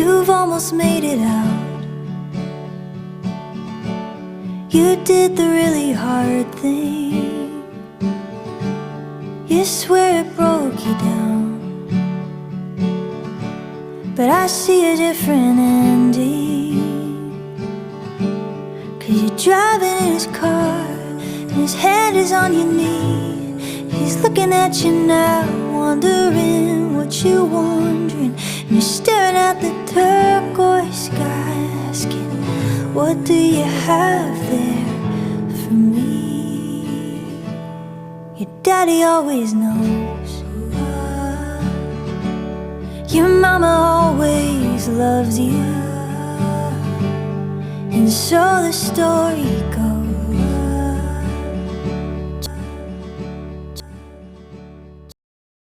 You've almost made it out. You did the really hard thing. You swear it broke you down, but I see a different ending. 'Cause you're driving in his car, and his hand is on your knee. He's looking at you now, wondering what you're wondering. And you're staring at the turquoise sky, asking, what do you have there for me? Your daddy always knows. Your mama always loves you. And so the story